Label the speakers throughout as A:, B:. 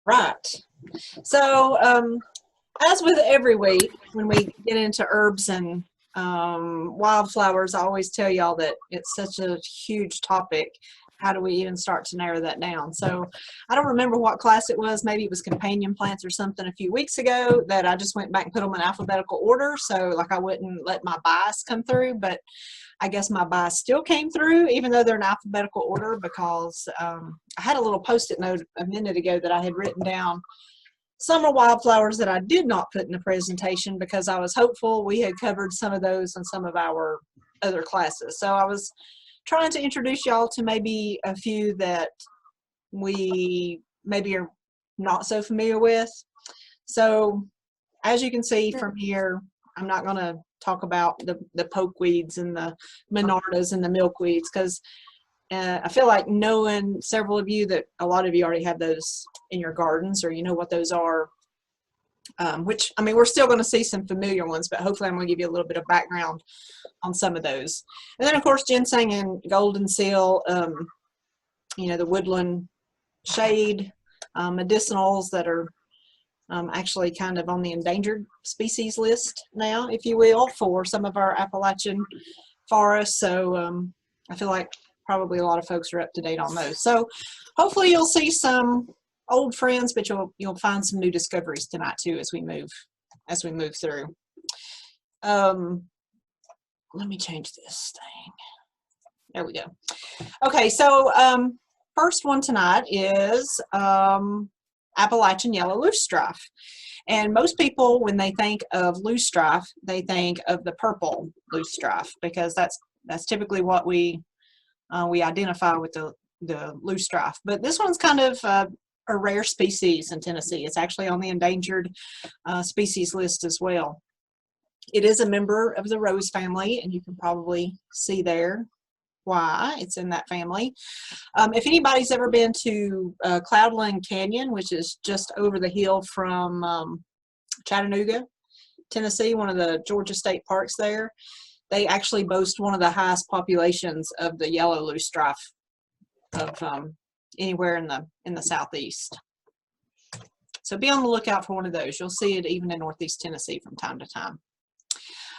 A: Right. So, as with every week, when we get into herbs and wildflowers, I always tell y'all that it's such a huge topic. How do we even start to narrow that down? So I don't remember what class it was. Maybe it was companion plants or something a few weeks ago that I just went back and put them in alphabetical order. So like I wouldn't let my bias come through, but I guess my bias still came through, even though they're in alphabetical order, because I had a little post-it note a minute ago that I had written down summer wildflowers that I did not put in the presentation because I was hopeful we had covered some of those in some of our other classes. So I was trying to introduce y'all to maybe a few that we maybe are not so familiar with. So as you can see from here, I'm not going to talk about the pokeweeds and the monardas and the milkweeds because I feel like knowing several of you that a lot of you already have those in your gardens or you know what those are, which, I mean, we're still going to see some familiar ones, but hopefully I'm going to give you a little bit of background on some of those. And then, of course, ginseng and golden seal, you know, the woodland shade, medicinals that are actually kind of on the endangered species list now, if you will, for some of our Appalachian forests. So I feel like probably a lot of folks are up to date on those. So hopefully you'll see some old friends, but you'll find some new discoveries tonight too as we move through. Let me change this thing. There we go. Okay, so first one tonight is Appalachian yellow loosestrife. And most people, when they think of loosestrife, they think of the purple loosestrife because that's typically what we identify with the loosestrife. But this one's kind of a rare species in Tennessee. It's actually on the endangered species list as well. It is a member of the rose family, and you can probably see there why it's in that family. If anybody's ever been to Cloudland Canyon, which is just over the hill from Chattanooga, Tennessee, one of the Georgia state parks there, they actually boast one of the highest populations of the yellow loosestrife of anywhere in the southeast. So be on the lookout for one of those. You'll see it even in northeast Tennessee from time to time.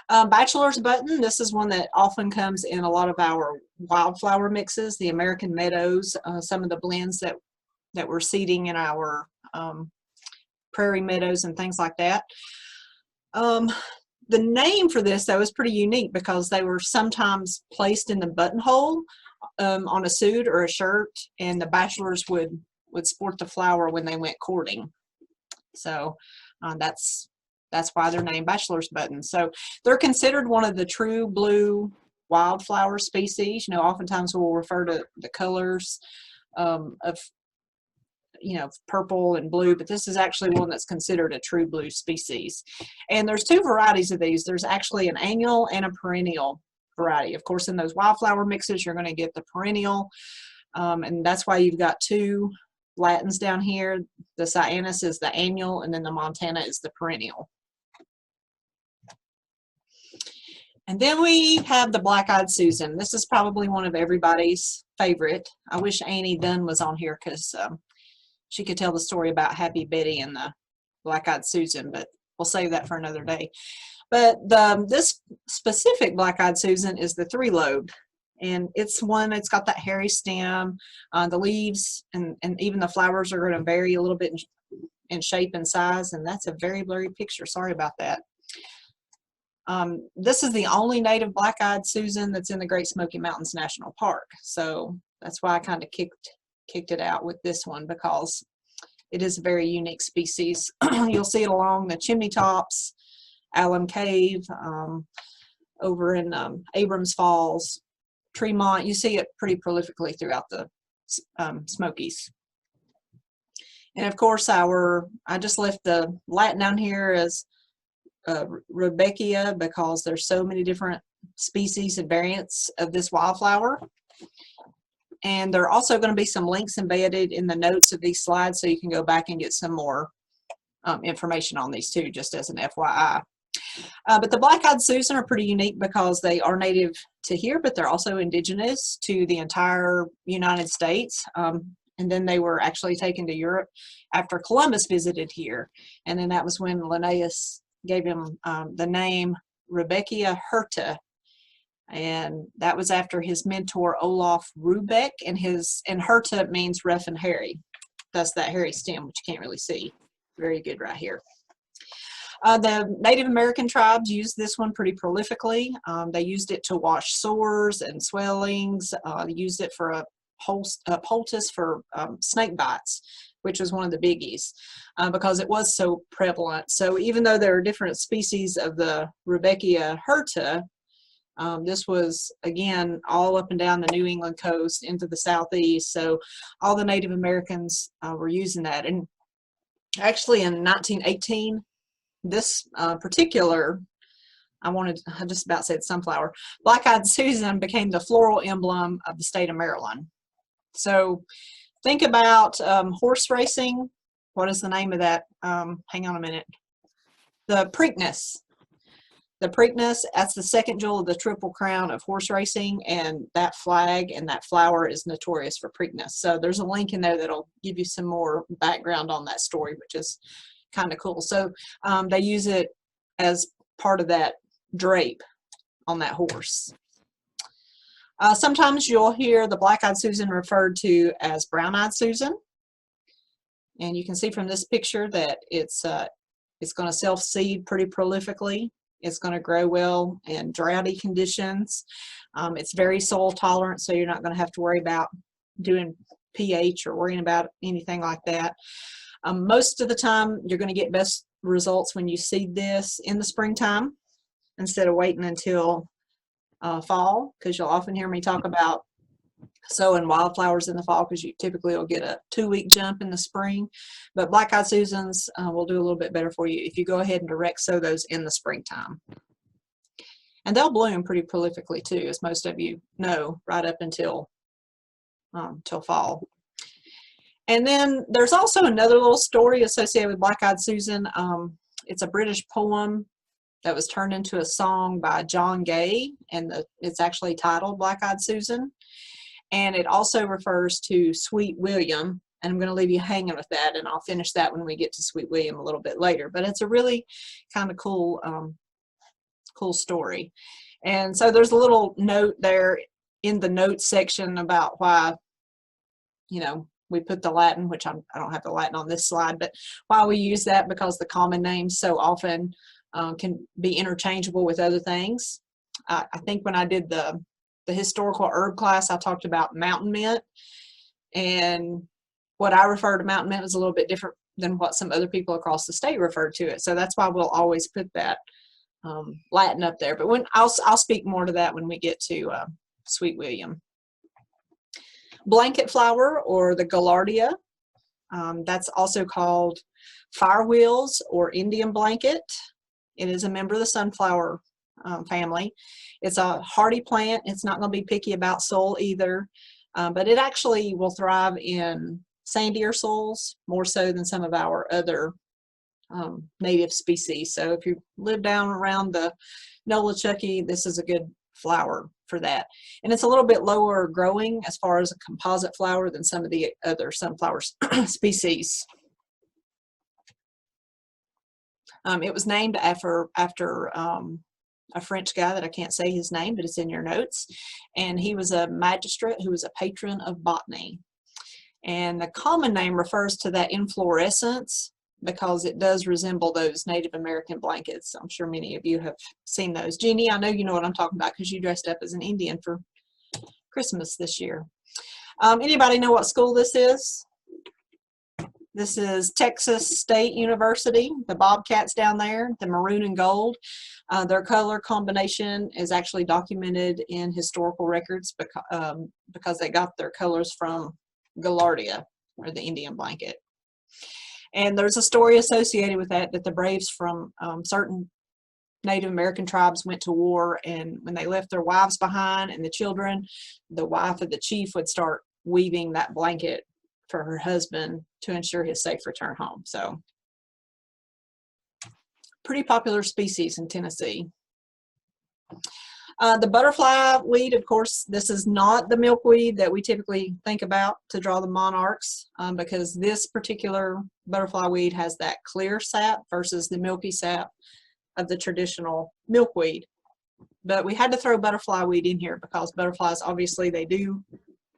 A: Bachelor's button, this is one that often comes in a lot of our wildflower mixes, the American Meadows, some of the blends that we're seeding in our prairie meadows and things like that. The name for this, though, is pretty unique because they were sometimes placed in the buttonhole on a suit or a shirt, and the bachelors would sport the flower when they went courting. So that's why they're named bachelor's buttons. So they're considered one of the true blue wildflower species. You know, oftentimes we'll refer to the colors of, you know, purple and blue, but this is actually one that's considered a true blue species. And there's two varieties of these. There's actually an annual and a perennial variety. Of course, in those wildflower mixes, you're going to get the perennial, and that's why you've got two Latins down here. The Cyanus is the annual, and then the Montana is the perennial. And then we have the Black-Eyed Susan. This is probably one of everybody's favorite. I wish Annie Dunn was on here because she could tell the story about Happy Betty and the Black-Eyed Susan, but we'll save that for another day. But this specific Black-Eyed Susan is the three-lobed, and it's got that hairy stem. The leaves and even the flowers are going to vary a little bit in shape and size, and that's a very blurry picture. Sorry about that. This is the only native Black-Eyed Susan that's in the Great Smoky Mountains National Park. So that's why I kind of kicked it out with this one, because it is a very unique species. You'll see it along the chimney tops, Alum Cave, over in Abrams Falls, Tremont. You see it pretty prolifically throughout the Smokies. And of course I just left the Latin down here as Rudbeckia because there's so many different species and variants of this wildflower. And there are also going to be some links embedded in the notes of these slides, so you can go back and get some more information on these too, just as an FYI. But the Black-Eyed Susan are pretty unique because they are native to here, but they're also indigenous to the entire United States. And and then they were actually taken to Europe after Columbus visited here. And then that was when Linnaeus gave him the name Rudbeckia hirta. And that was after his mentor Olaf Rudbeck, and hirta means rough and hairy. That's that hairy stem, which you can't really see. Very good right here. The Native American tribes used this one pretty prolifically. They used it to wash sores and swellings. They used it for a poultice for snake bites, which was one of the biggies because it was so prevalent. So even though there are different species of the Rudbeckia hirta, this was, again, all up and down the New England coast into the southeast. So all the Native Americans were using that. And actually in 1918, this particular, I just about said sunflower, black-eyed Susan became the floral emblem of the state of Maryland. So think about horse racing. What is the name of that? Hang on a minute. The Preakness. The Preakness, that's the second jewel of the Triple Crown of horse racing, and that flag and that flower is notorious for Preakness. So there's a link in there that'll give you some more background on that story, which is kind of cool. So they use it as part of that drape on that horse. Sometimes you'll hear the black-eyed Susan referred to as brown-eyed Susan, and you can see from this picture that it's going to self-seed pretty prolifically. It's going to grow well in droughty conditions. It's very soil tolerant, so you're not going to have to worry about doing pH or worrying about anything like that. Most of the time, you're going to get best results when you seed this in the springtime instead of waiting until fall, because you'll often hear me talk about sowing wildflowers in the fall, because you typically will get a 2-week jump in the spring. But black-eyed Susans will do a little bit better for you if you go ahead and direct sow those in the springtime. And they'll bloom pretty prolifically too, as most of you know, right up until till fall. And then there's also another little story associated with black-eyed Susan. It's a British poem that was turned into a song by John Gay, and it's actually titled Black-eyed Susan. And it also refers to Sweet William, and I'm going to leave you hanging with that, and I'll finish that when we get to Sweet William a little bit later. But it's a really kind of cool, cool story. And so there's a little note there in the notes section about why, you know, we put the Latin, which I don't have the Latin on this slide, but why we use that, because the common names so often can be interchangeable with other things. I think when I did the historical herb class, I talked about mountain mint, and what I refer to mountain mint is a little bit different than what some other people across the state refer to it. So that's why we'll always put that Latin up there. But I'll speak more to that when we get to Sweet William. Blanket flower, or the Gaillardia, that's also called firewheels or Indian blanket. It is a member of the sunflower family. It's a hardy plant. It's not going to be picky about soil either, but it actually will thrive in sandier soils more so than some of our other native species. So if you live down around the Nolichucky, this is a good flower for that. And it's a little bit lower growing as far as a composite flower than some of the other sunflower species. It was named after a French guy that I can't say his name, but it's in your notes. And he was a magistrate who was a patron of botany. And the common name refers to that inflorescence because it does resemble those Native American blankets. I'm sure many of you have seen those. Jeannie, I know you know what I'm talking about because you dressed up as an Indian for Christmas this year. Anybody know what school this is? This is Texas State University. The Bobcats down there, the maroon and gold. Their color combination is actually documented in historical records because they got their colors from Gaillardia, or the Indian blanket. And there's a story associated with that the braves from certain Native American tribes went to war, and when they left their wives behind and the children, the wife of the chief would start weaving that blanket for her husband to ensure his safe return home. So pretty popular species in Tennessee. The butterfly weed, of course, this is not the milkweed that we typically think about to draw the monarchs, because this particular butterfly weed has that clear sap versus the milky sap of the traditional milkweed. But we had to throw butterfly weed in here because butterflies, obviously, they do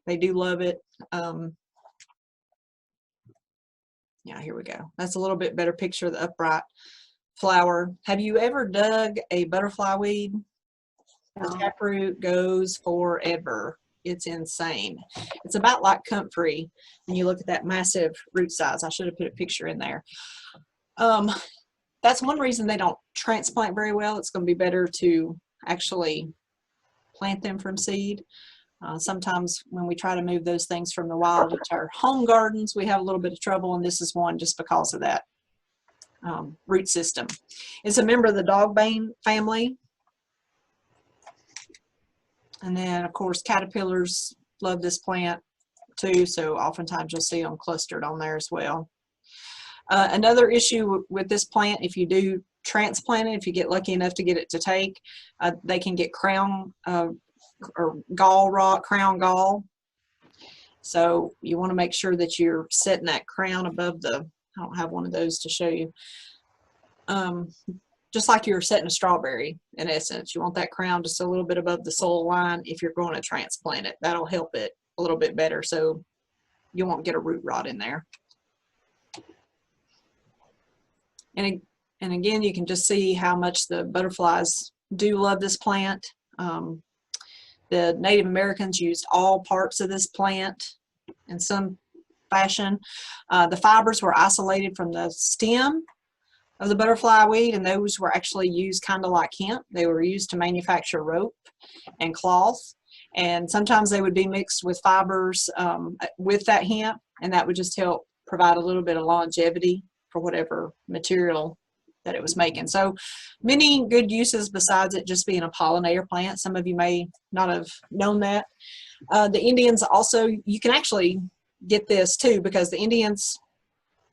A: love it. Yeah, here we go. That's a little bit better picture of the upright flower. Have you ever dug a butterfly weed? The taproot goes forever. It's insane. It's about like comfrey when you look at that massive root size. I should have put a picture in there. That's one reason they don't transplant very well. It's going to be better to actually plant them from seed. Sometimes when we try to move those things from the wild into our home gardens, we have a little bit of trouble, and this is one just because of that root system. It's a member of the dogbane family. And then, of course, caterpillars love this plant too, so oftentimes you'll see them clustered on there as well. Another issue with this plant, if you do transplant it, if you get lucky enough to get it to take, they can get crown or gall rot, crown gall. So you want to make sure that you're setting that crown above the, I don't have one of those to show you. Just like you're setting a strawberry, in essence. You want that crown just a little bit above the soil line if you're going to transplant it. That'll help it a little bit better so you won't get a root rot in there. And again, you can just see how much the butterflies do love this plant. The Native Americans used all parts of this plant in some fashion. The fibers were isolated from the stem of the butterfly weed, and those were actually used kind of like hemp. They were used to manufacture rope and cloth, and sometimes they would be mixed with fibers with that hemp, and that would just help provide a little bit of longevity for whatever material that it was making. So many good uses besides it just being a pollinator plant. Some of you may not have known that. The Indians also, you can actually get this too, because the Indians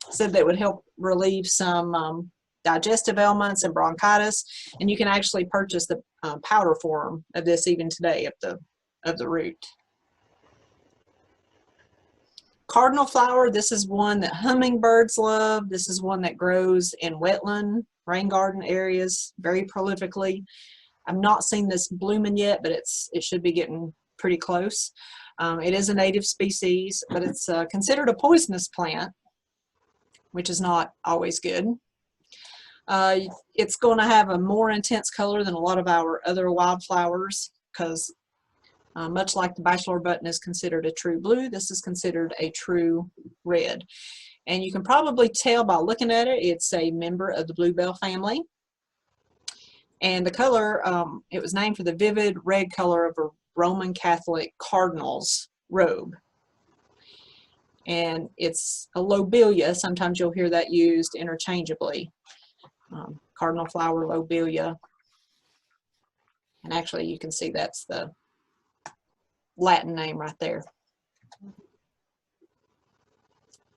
A: said that it would help relieve some digestive ailments and bronchitis, and you can actually purchase the powder form of this even today of the root. Cardinal flower, this is one that hummingbirds love. This is one that grows in wetland, rain garden areas very prolifically. I've not seen this blooming yet, but it should be getting pretty close. It is a native species, but it's considered a poisonous plant, which is not always good. It's going to have a more intense color than a lot of our other wildflowers because much like the bachelor button is considered a true blue, this is considered a true red. And you can probably tell by looking at it, it's a member of the bluebell family. And the color, it was named for the vivid red color of a Roman Catholic cardinal's robe. And it's a lobelia. Sometimes you'll hear that used interchangeably. Cardinal flower, lobelia. And actually you can see that's the Latin name right there.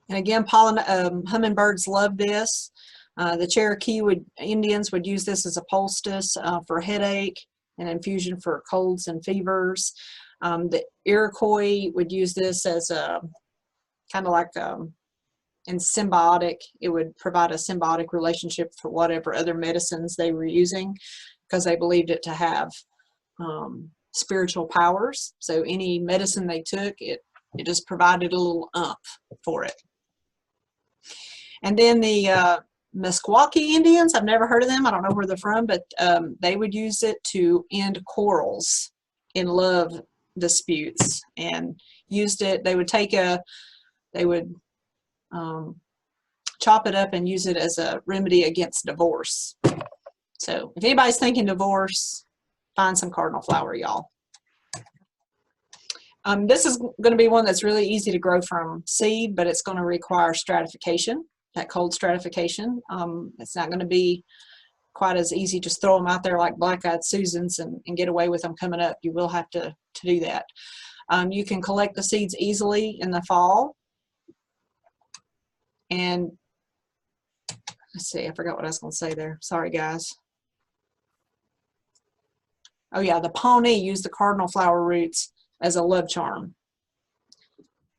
A: And again, hummingbirds love this. The Cherokee Indians would use this as a poultice for headache and infusion for colds and fevers. The Iroquois would use this as a kind of like in symbiotic. It would provide a symbiotic relationship for whatever other medicines they were using because they believed it to have spiritual powers. So any medicine they took, it just provided a little umph for it. And then the Meskwaki Indians, I've never heard of them. I don't know where they're from, but they would use it to end quarrels in love disputes and used it. They would take chop it up and use it as a remedy against divorce. So if anybody's thinking divorce, find some cardinal flower, y'all. This is going to be one that's really easy to grow from seed, but it's going to require stratification, that cold stratification. It's not going to be quite as easy. Just throw them out there like black-eyed Susans and get away with them coming up. You will have to do that. You can collect the seeds easily in the fall. And let's see, I forgot what I was going to say there. Sorry, guys. Oh yeah, the Pawnee used the cardinal flower roots as a love charm,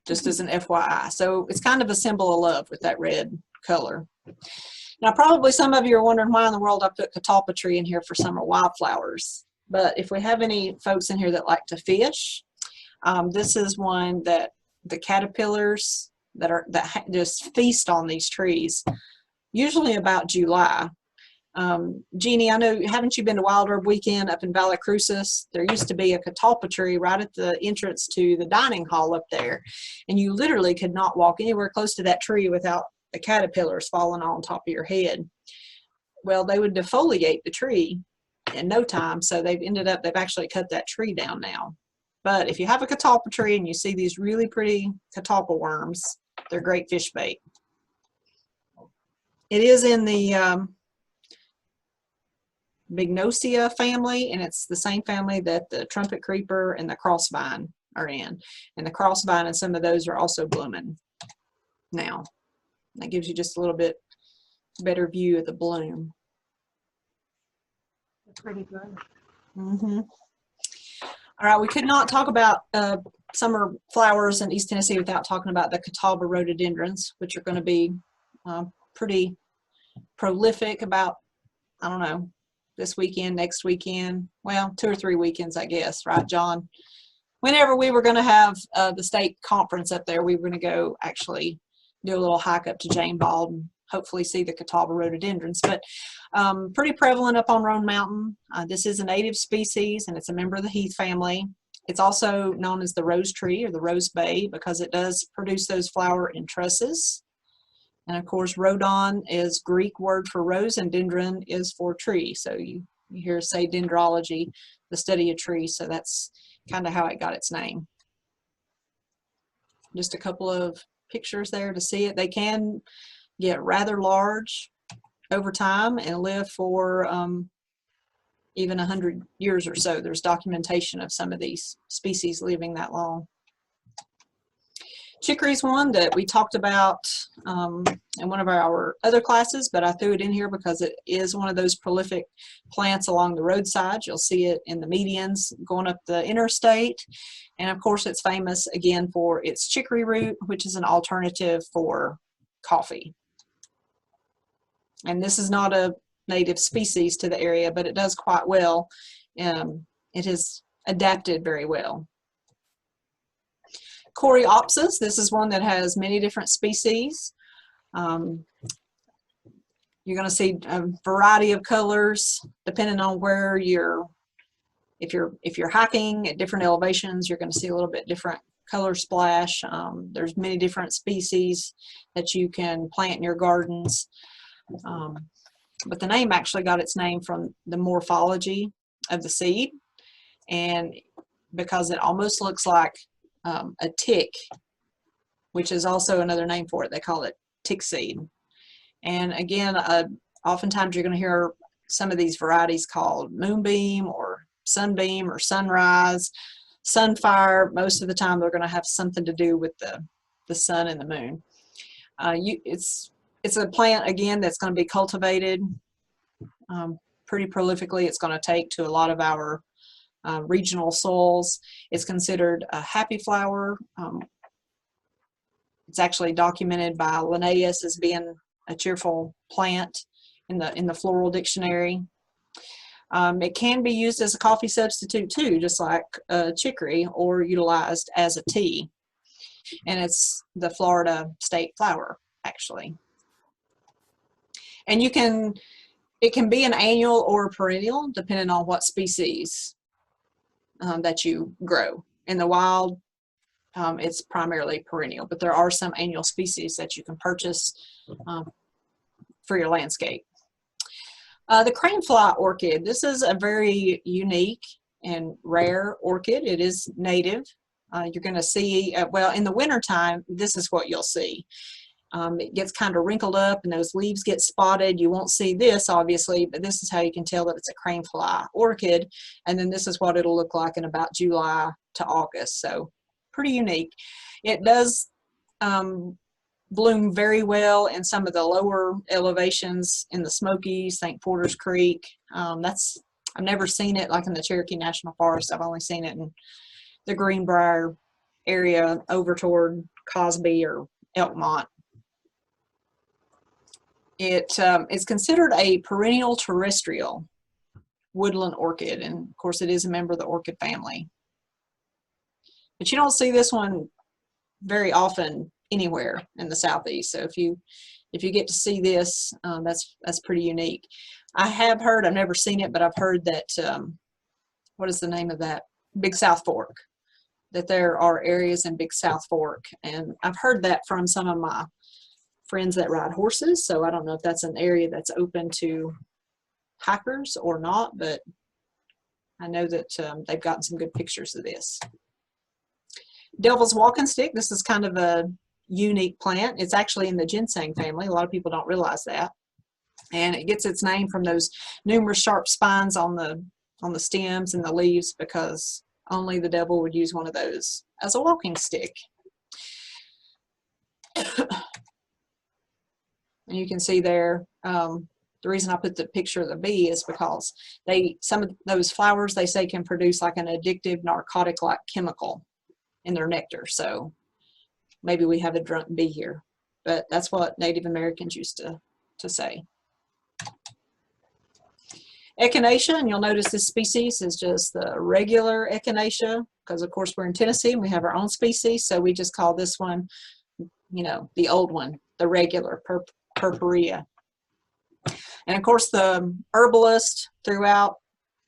A: just as an FYI. So it's kind of a symbol of love with that red color. Now probably some of you are wondering why in the world I put catalpa tree in here for summer wildflowers. But if we have any folks in here that like to fish, this is one that the caterpillars that just feast on these trees, usually about July. Jeannie, I know, haven't you been to Wild Herb Weekend up in Valley Crucis? There used to be a catalpa tree right at the entrance to the dining hall up there, and you literally could not walk anywhere close to that tree without the caterpillars falling on top of your head. Well, they would defoliate the tree in no time, so they've actually cut that tree down now. But if you have a catalpa tree and you see these really pretty catalpa worms, they're great fish bait. It is in the Bignosia family, and it's the same family that the trumpet creeper and the crossvine are in. And the crossvine and some of those are also blooming now. That gives you just a little bit better view of the bloom.
B: Pretty good.
A: Mm-hmm. All right, we could not talk about summer flowers in East Tennessee without talking about the Catawba rhododendrons, which are going to be pretty prolific about, I don't know, this weekend, next weekend, well, 2 or 3 weekends, I guess, right, John? Whenever we were going to have the state conference up there, we were going to go actually do a little hike up to Jane Bald and hopefully see the Catawba rhododendrons. But pretty prevalent up on Roan Mountain. This is a native species, and it's a member of the heath family. It's also known as the rose tree or the rose bay because it does produce those flower in trusses. And of course, rhodon is Greek word for rose, and dendron is for tree. So you hear say dendrology, the study of trees. So that's kind of how it got its name. Just a couple of pictures there to see it. They can get rather large over time and live for even 100 years or so. There's documentation of some of these species living that long. Chicory is one that we talked about in one of our other classes, but I threw it in here because it is one of those prolific plants along the roadside. You'll see it in the medians going up the interstate. And of course, it's famous again for its chicory root, which is an alternative for coffee. And this is not a native species to the area, but it does quite well. It has adapted very well. COREOPSIS, this is one that has many different species. You're going to see a variety of colors depending on where if you're hiking at different elevations, you're going to see a little bit different color splash. There's many different species that you can plant in your gardens. But the name actually got its name from the morphology of the seed, and because it almost looks like a tick, which is also another name for it. They call it tick seed. And again, oftentimes you're going to hear some of these varieties called moonbeam or sunbeam or sunrise, sunfire. Most of the time they're going to have something to do with the sun and the moon. It's a plant, again, that's going to be cultivated pretty prolifically. It's going to take to a lot of our regional soils. It's considered a happy flower. It's actually documented by Linnaeus as being a cheerful plant in the floral dictionary. It can be used as a coffee substitute too, just like chicory, or utilized as a tea. And it's the Florida state flower, actually. And it can be an annual or a perennial, depending on what species that you grow. In the wild, it's primarily perennial, but there are some annual species that you can purchase for your landscape. The CRANEFLY orchid, this is a very unique and rare orchid. It is native. You're going to see, well, in the wintertime, this is what you'll see. It gets kind of wrinkled up and those leaves get spotted. You won't see this, obviously, but this is how you can tell that it's a CRANEFLY orchid. And then this is what it'll look like in about July to August. So pretty unique. It does bloom very well in some of the lower elevations in the Smokies, St. Porter's Creek. That's, I've never seen it like in the Cherokee National Forest. I've only seen it in the Greenbrier area over toward Cosby or Elkmont. It is considered a perennial terrestrial woodland orchid, and of course it is a member of the orchid family. But you don't see this one very often anywhere in the Southeast. So if you get to see this, that's pretty unique. I have heard, I've never seen it, but I've heard that, what is the name of that? Big South Fork. That there are areas in Big South Fork. And I've heard that from some of my friends that ride horses. So I don't know if that's an area that's open to hikers or not, but I know that they've gotten some good pictures of this. Devil's walking stick. This is kind of a unique plant. It's actually in the ginseng family. A lot of people don't realize that. And it gets its name from those numerous sharp spines on the stems and the leaves, because only the devil would use one of those as a walking stick. And you can see there, the reason I put the picture of the bee is because some of those flowers, they say, can produce like an addictive narcotic-like chemical in their nectar. So maybe we have a drunk bee here, but that's what Native Americans used to say. Echinacea, and you'll notice this species is just the regular Echinacea, because of course we're in Tennessee and we have our own species, so we just call this one, you know, the old one, the regular purpurea. And of course the herbalists throughout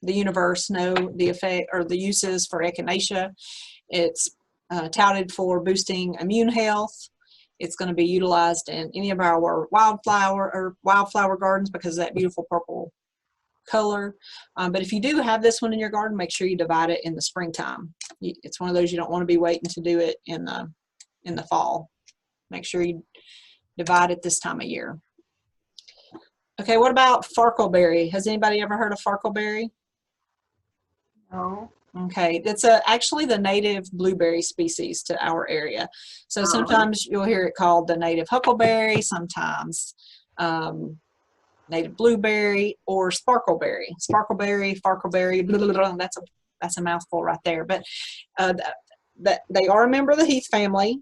A: the universe know the effect or the uses for Echinacea. It's touted for boosting immune health. It's going to be utilized in any of our wildflower gardens because of that beautiful purple color. But if you do have this one in your garden, make sure you divide it in the springtime. It's one of those you don't want to be waiting to do it in the fall. Make sure you divide it this time of year. Okay, what about farkelberry? Has anybody ever heard of farkelberry?
B: No.
A: Okay, it's actually the native blueberry species to our area. So sometimes you'll hear it called the native huckleberry, sometimes native blueberry, or sparkleberry. Sparkleberry, farkelberry, blah, blah, blah, that's a mouthful right there. But they are a member of the heath family,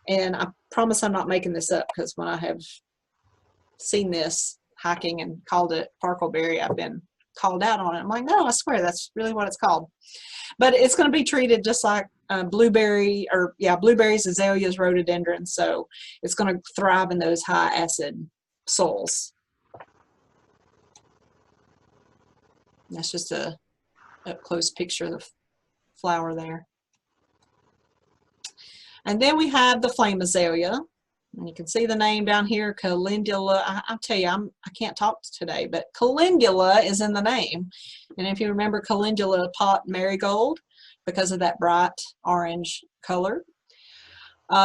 A: and I promise I'm not making this up, because when I have seen this hiking and called it farkelberry, I've been called out on it. I'm like, no, I swear that's really what it's called. But it's going to be treated just like blueberries, azaleas, rhododendrons. So it's going to thrive in those high acid soils. That's just a up close picture of the flower there. And then we have the flame azalea. And you can see the name down here, calendula. I'll tell you, I can't talk today, but calendula is in the name. And if you remember calendula pot marigold, because of that bright orange color.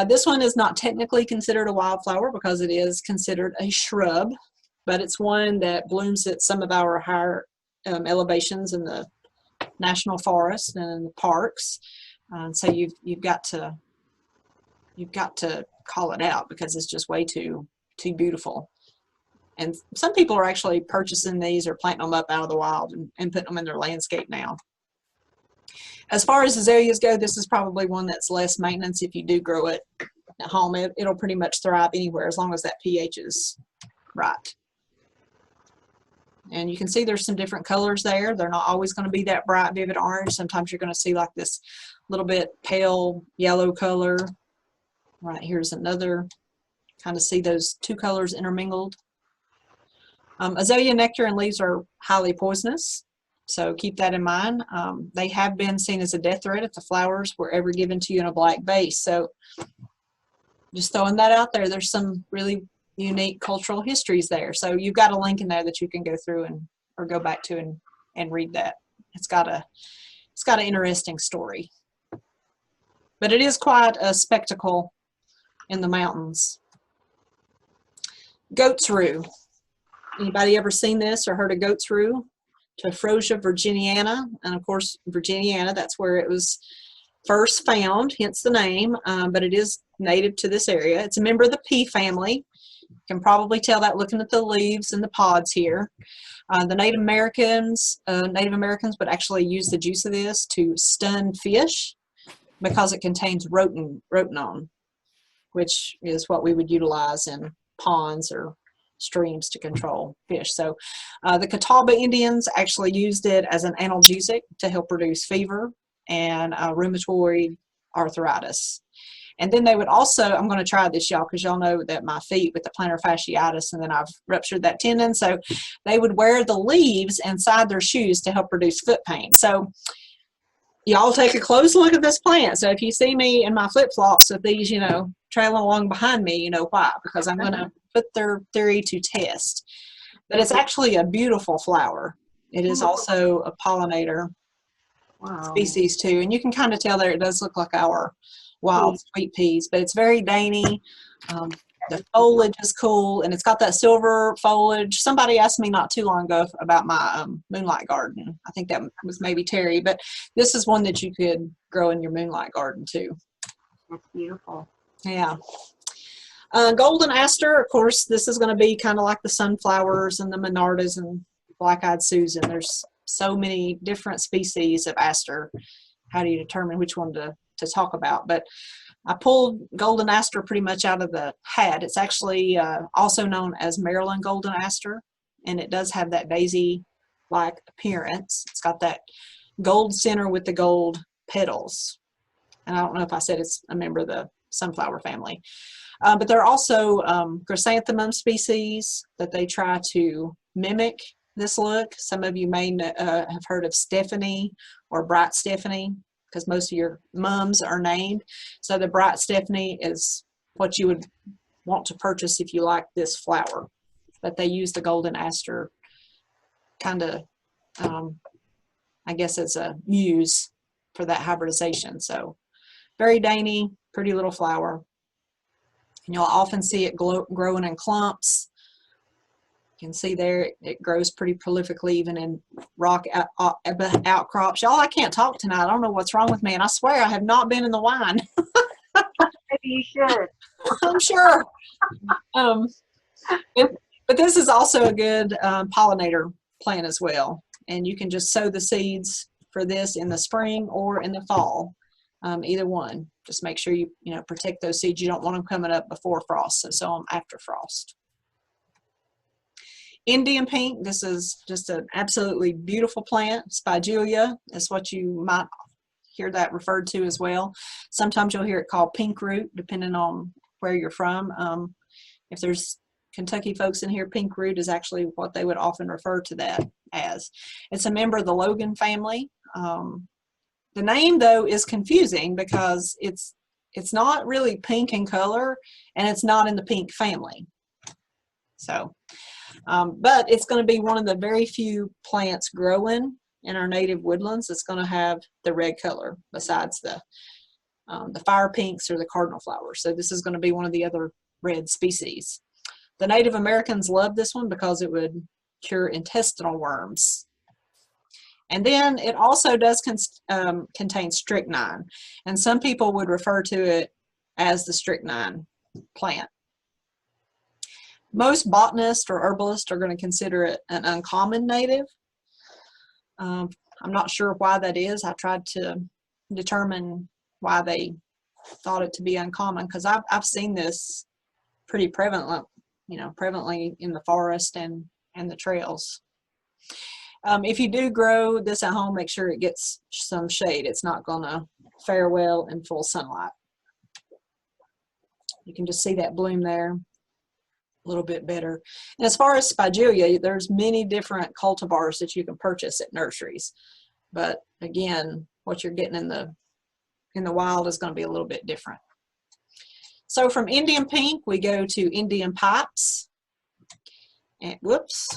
A: This one is not technically considered a wildflower because it is considered a shrub, but it's one that blooms at some of our higher elevations in the national forest and in the parks. So you've got to call it out because it's just way too beautiful. And some people are actually purchasing these or planting them up out of the wild and putting them in their landscape now. As far as azaleas go, this is probably one that's less maintenance. If you do grow it at home, it'll pretty much thrive anywhere as long as that pH is right. And you can see there's some different colors there. They're not always going to be that bright, vivid orange. Sometimes you're going to see like this little bit pale yellow color. Right here's another, kind of see those two colors intermingled. Azalea nectar and leaves are highly poisonous, so keep that in mind. They have been seen as a death threat if the flowers were ever given to you in a black vase. So just throwing that out there, there's some really unique cultural histories there. So you've got a link in there that you can go through or go back to and read that. It's got an interesting story. But it is quite a spectacle in the mountains. Goat's rue. Anybody ever seen this or heard of goat's rue? Tephrosia virginiana, and of course Virginiana, that's where it was first found, hence the name, but it is native to this area. It's a member of the pea family, You can probably tell that looking at the leaves and the pods here. The Native Americans would actually use the juice of this to stun fish because it contains rotenone, which is what we would utilize in ponds or streams to control fish. So the Catawba Indians actually used it as an analgesic to help reduce fever and rheumatoid arthritis. And then they would also, I'm going to try this, y'all, because y'all know that my feet with the plantar fasciitis, and then I've ruptured that tendon. So they would wear the leaves inside their shoes to help reduce foot pain. So y'all take a close look at this plant. So if you see me in my flip-flops with these, you know, trailing along behind me, you know why, because I'm going to put their theory to test. But it's actually a beautiful flower. It is also a pollinator species too. And you can kind of tell there it does look like our wild sweet peas, but it's very dainty. The foliage is cool, and it's got that silver foliage. Somebody asked me not too long ago about my moonlight garden. I think that was maybe Terry, but this is one that you could grow in your moonlight garden too.
B: That's beautiful.
A: Yeah. Golden aster, of course, this is going to be kind of like the sunflowers and the monardas and black-eyed Susan. There's so many different species of aster. How do you determine which one to talk about? But I pulled golden aster pretty much out of the hat. It's actually also known as Maryland golden aster, and it does have that daisy-like appearance. It's got that gold center with the gold petals. And I don't know if I said it's a member of the sunflower family. But there are also chrysanthemum species that they try to mimic this look. Some of you may have heard of Stephanie or Bright Stephanie, because most of your mums are named. So the Bright Stephanie is what you would want to purchase if you like this flower. But they use the golden aster kind of, I guess, as a muse for that hybridization. So very dainty, pretty little flower. And you'll often see it growing in clumps. You can see there it grows pretty prolifically even in rock outcrops. Y'all, I can't talk tonight. I don't know what's wrong with me, and I swear I have not been in the wine.
B: Maybe you should.
A: I'm sure. But this is also a good pollinator plant as well. And you can just sow the seeds for this in the spring or in the fall. Either one. Just make sure you protect those seeds. You don't want them coming up before frost, so sow them after frost. Indian pink, this is just an absolutely beautiful plant. Spigelia is what you might hear that referred to as well. Sometimes you'll hear it called pink root, depending on where you're from. If there's Kentucky folks in here, pink root is actually what they would often refer to that as. It's a member of the Logan family. The name, though, is confusing because it's not really pink in color, and it's not in the pink family. So, but it's going to be one of the very few plants growing in our native woodlands that's going to have the red color besides the fire pinks or the cardinal flowers. So this is going to be one of the other red species. The Native Americans love this one because it would cure intestinal worms. And then it also does contain strychnine, and some people would refer to it as the strychnine plant. Most botanists or herbalists are going to consider it an uncommon native. I'm not sure why that is. I tried to determine why they thought it to be uncommon, because I've seen this pretty prevalently in the forest and the trails. If you do grow this at home, make sure it gets some shade. It's not going to fare well in full sunlight. You can just see that bloom there a little bit better. And as far as Spigelia, there's many different cultivars that you can purchase at nurseries. But again, what you're getting in the wild is going to be a little bit different. So from Indian pink, we go to Indian pipes. And whoops.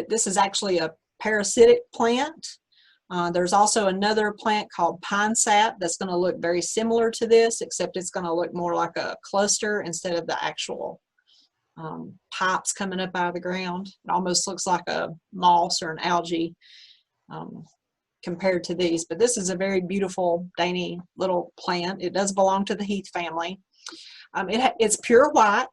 A: This is actually a parasitic plant. There's also another plant called pine sap that's going to look very similar to this, except it's going to look more like a cluster instead of the actual pipes coming up out of the ground. It almost looks like a moss or an algae compared to these. But this is a very beautiful, dainty little plant. It does belong to the heath family. It's pure white.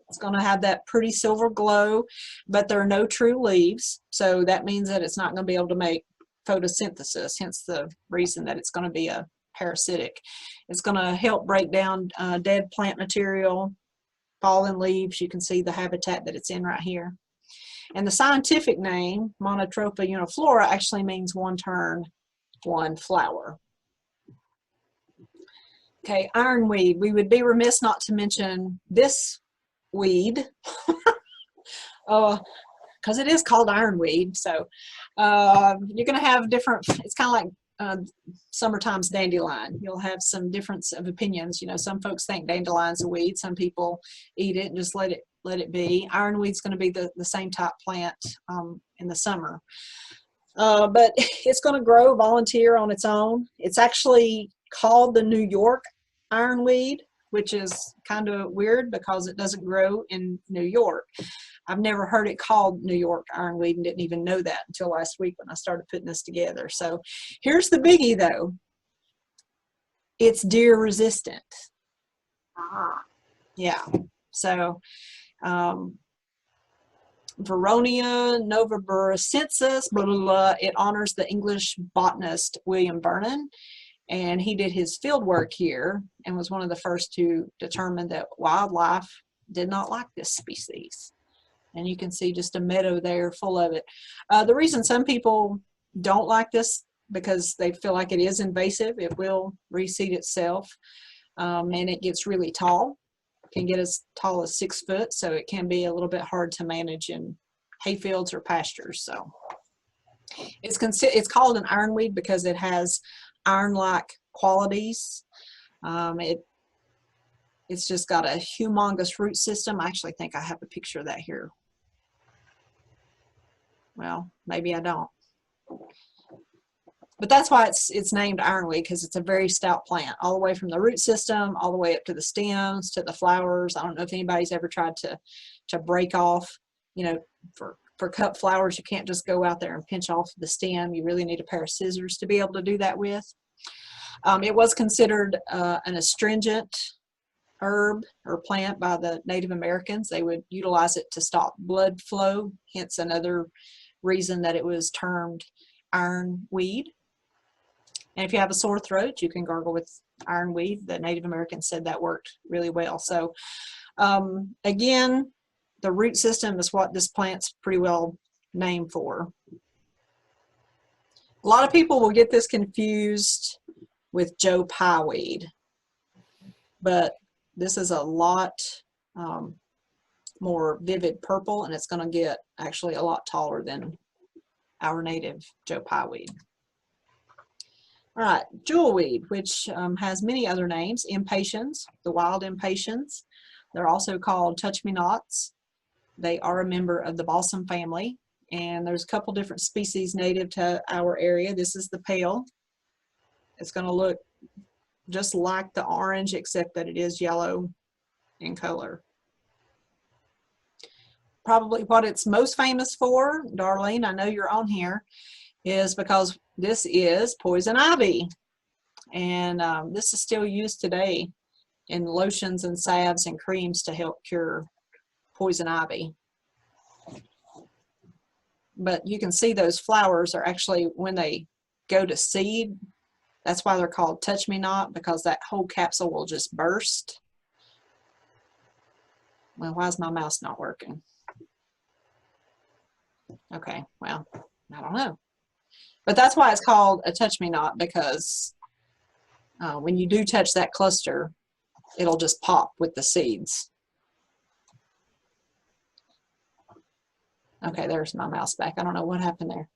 A: It's going to have that pretty silver glow, but there are no true leaves, so that means that it's not going to be able to make photosynthesis, hence the reason that it's going to be a parasitic. It's going to help break down dead plant material, fallen leaves. You can see the habitat that it's in right here. And the scientific name, Monotropa uniflora, actually means one turn, one flower. Okay, ironweed. We would be remiss not to mention this weed, because it is called ironweed. So you're going to have different, it's kind of like summertime's dandelion. You'll have some difference of opinions. You know, some folks think dandelion's a weed, some people eat it and just let it be. Ironweed's going to be the same type plant in the summer. But it's going to grow volunteer on its own. It's actually called the New York ironweed, which is kind of weird because it doesn't grow in New York. I've never heard it called New York ironweed and didn't even know that until last week when I started putting this together. So here's the biggie though. It's deer resistant. Yeah. So Veronia novaburcensis, blah, blah, blah, it honors the English botanist William Vernon. And he did his field work here and was one of the first to determine that wildlife did not like this species. And you can see just a meadow there full of it. The reason some people don't like this, because they feel like it is invasive. It will reseed itself, and it gets really tall. It can get as tall as 6 foot, so it can be a little bit hard to manage in hayfields or pastures. So it's called an ironweed because it has iron-like qualities. It's just got a humongous root system. I actually think I have a picture of that here. Well, maybe I don't. But that's why it's named ironweed, because it's a very stout plant, all the way from the root system, all the way up to the stems, to the flowers. I don't know if anybody's ever tried to break off, you know, for cut flowers, you can't just go out there and pinch off the stem. You really need a pair of scissors to be able to do that with. It was considered an astringent herb or plant by the Native Americans. They would utilize it to stop blood flow, hence another reason that it was termed ironweed. And if you have a sore throat, you can gargle with ironweed. The Native Americans said that worked really well. So again, the root system is what this plant's pretty well named for. A lot of people will get this confused with Joe Pye weed, but this is a lot more vivid purple, and it's going to get actually a lot taller than our native Joe Pye weed. All right, jewelweed, which has many other names. Impatiens, the wild impatiens. They're also called touch-me-nots. They are a member of the balsam family, and there's a couple different species native to our area. This is the pale. It's going to look just like the orange, except that it is yellow in color. Probably what it's most famous for, Darlene, I know you're on here, is because this is poison ivy. And this is still used today in lotions and salves and creams to help cure poison ivy. But you can see those flowers are actually, when they go to seed, that's why they're called touch-me-not, because that whole capsule will just burst. Well, why is my mouse not working? Okay, well, I don't know. But that's why it's called a touch-me-not, because when you do touch that cluster, it'll just pop with the seeds. Okay, there's my mouse back. I don't know what happened there.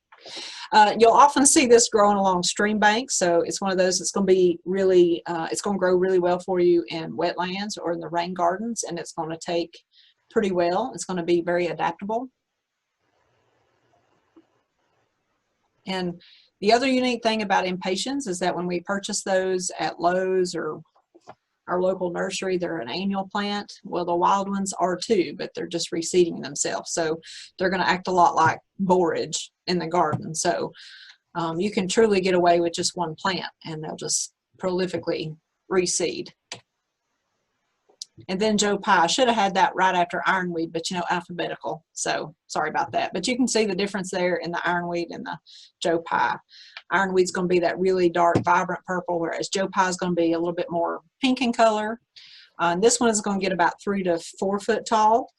A: You'll often see this growing along stream banks, so it's one of those that's going to be really, it's going to grow really well for you in wetlands or in the rain gardens, and it's going to take pretty well. It's going to be very adaptable. And the other unique thing about impatiens is that when we purchase those at Lowe's or our local nursery, they're an annual plant. Well, the wild ones are too, but they're just reseeding themselves. So they're going to act a lot like borage in the garden. So you can truly get away with just one plant and they'll just prolifically reseed. And then Joe Pye. I should have had that right after ironweed, but you know, alphabetical. So sorry about that. But you can see the difference there in the ironweed and the Joe Pye. Ironweed's going to be that really dark, vibrant purple, whereas Joe Pye is going to be a little bit more pink in color. And this one is going to get about 3 to 4 foot tall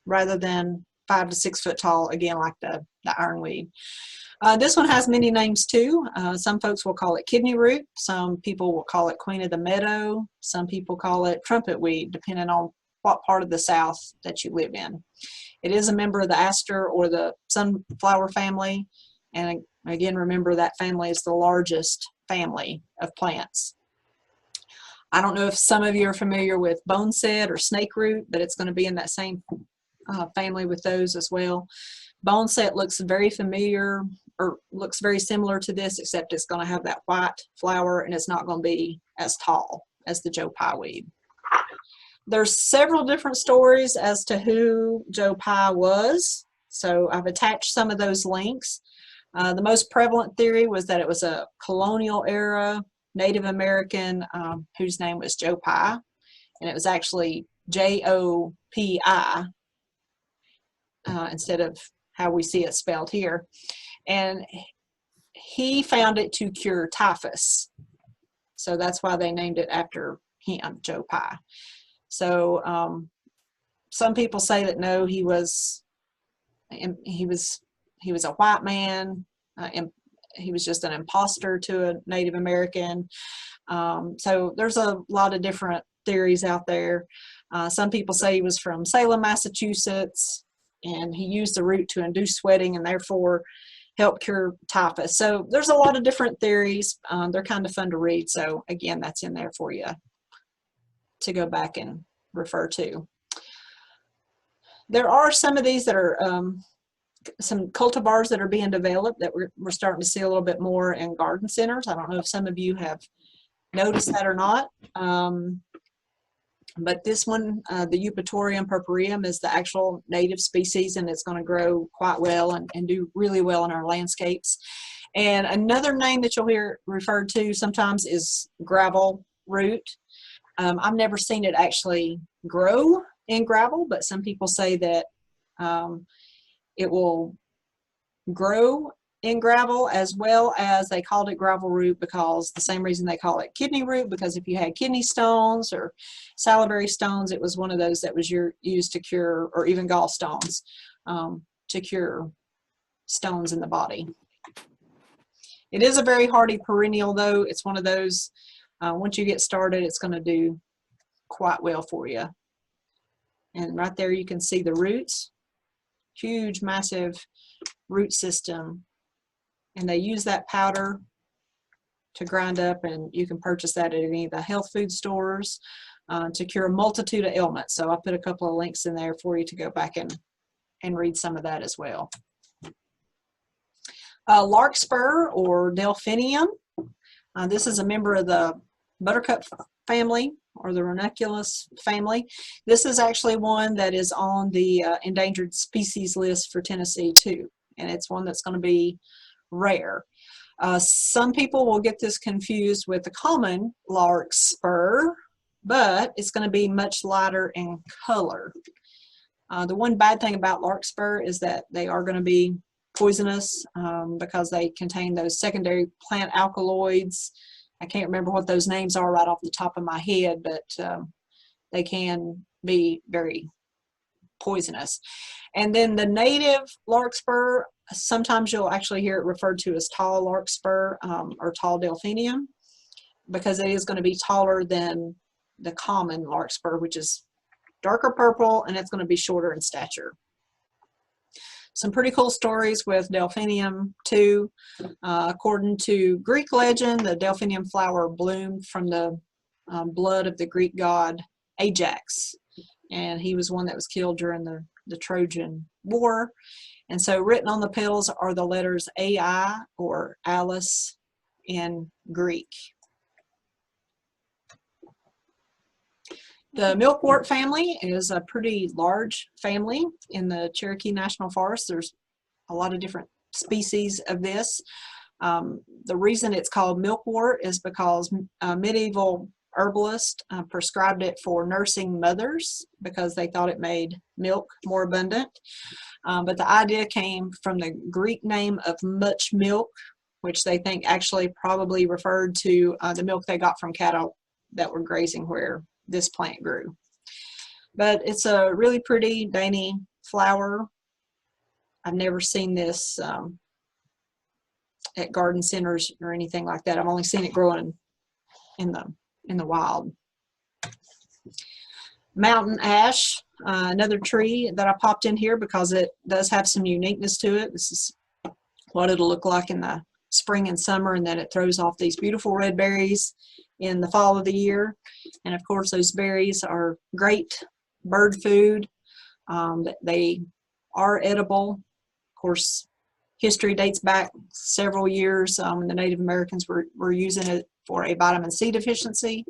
A: rather than 5 to 6 foot tall, again, like the ironweed. This one has many names too. Some folks will call it kidney root. Some people will call it queen of the meadow. Some people call it trumpet weed, depending on what part of the South that you live in. It is a member of the aster or the sunflower family. And again, remember that family is the largest family of plants. I don't know if some of you are familiar with boneset or snake root, but it's going to be in that same family with those as well. Boneset looks very familiar, or looks very similar to this, except it's going to have that white flower and it's not going to be as tall as the Joe Pye weed. There's several different stories as to who Joe Pye was, so I've attached some of those links. The most prevalent theory was that it was a colonial era Native American whose name was Joe Pye, and it was actually J-O-P-I instead of how we see it spelled here. And he found it to cure typhus. So that's why they named it after him, Joe Pye. So some people say that no, he was a white man, and he was just an imposter to a Native American. So there's a lot of different theories out there. Some people say he was from Salem, Massachusetts, and he used the root to induce sweating and therefore help cure typhus. So there's a lot of different theories. They're kind of fun to read. So again, that's in there for you to go back and refer to. There are some of these that are some cultivars that are being developed that we're starting to see a little bit more in garden centers. I don't know if some of you have noticed that or not. But this one, the Eupatorium purpureum, is the actual native species, and it's going to grow quite well and do really well in our landscapes. And another name that you'll hear referred to sometimes is gravel root. I've never seen it actually grow in gravel, but some people say that it will grow in gravel, as well as they called it gravel root because the same reason they call it kidney root, because if you had kidney stones or salivary stones, it was one of those that was used to cure, or even gallstones, to cure stones in the body. It is a very hardy perennial though. It's one of those, once you get started, it's going to do quite well for you. And right there you can see the roots, huge, massive root system. And they use that powder to grind up, and you can purchase that at any of the health food stores to cure a multitude of ailments. So I'll put a couple of links in there for you to go back and read some of that as well. Larkspur or Delphinium. This is a member of the buttercup family or the ranunculus family. This is actually one that is on the endangered species list for Tennessee too, and it's one that's going to be rare. Some people will get this confused with the common larkspur, but it's going to be much lighter in color. The one bad thing about larkspur is that they are going to be poisonous because they contain those secondary plant alkaloids. I can't remember what those names are right off the top of my head, but they can be very poisonous. And then the native larkspur, sometimes you'll actually hear it referred to as tall larkspur or tall delphinium, because it is going to be taller than the common larkspur, which is darker purple, and it's going to be shorter in stature. Some pretty cool stories with delphinium too. According to Greek legend, the delphinium flower bloomed from the blood of the Greek god Ajax, and he was one that was killed during the Trojan War. And so written on the petals are the letters AI or Alice in Greek. The milkwort family is a pretty large family in the Cherokee National Forest. There's a lot of different species of this. The reason it's called milkwort is because medieval herbalist prescribed it for nursing mothers because they thought it made milk more abundant. But the idea came from the Greek name of much milk, which they think actually probably referred to the milk they got from cattle that were grazing where this plant grew. But it's a really pretty, dainty flower. I've never seen this at garden centers or anything like that. I've only seen it growing in the wild. Mountain ash, another tree that I popped in here because it does have some uniqueness to it. This is what it'll look like in the spring and summer, and then it throws off these beautiful red berries in the fall of the year. And of course those berries are great bird food. They are edible. Of course, history dates back several years when the Native Americans were using it for a vitamin C deficiency.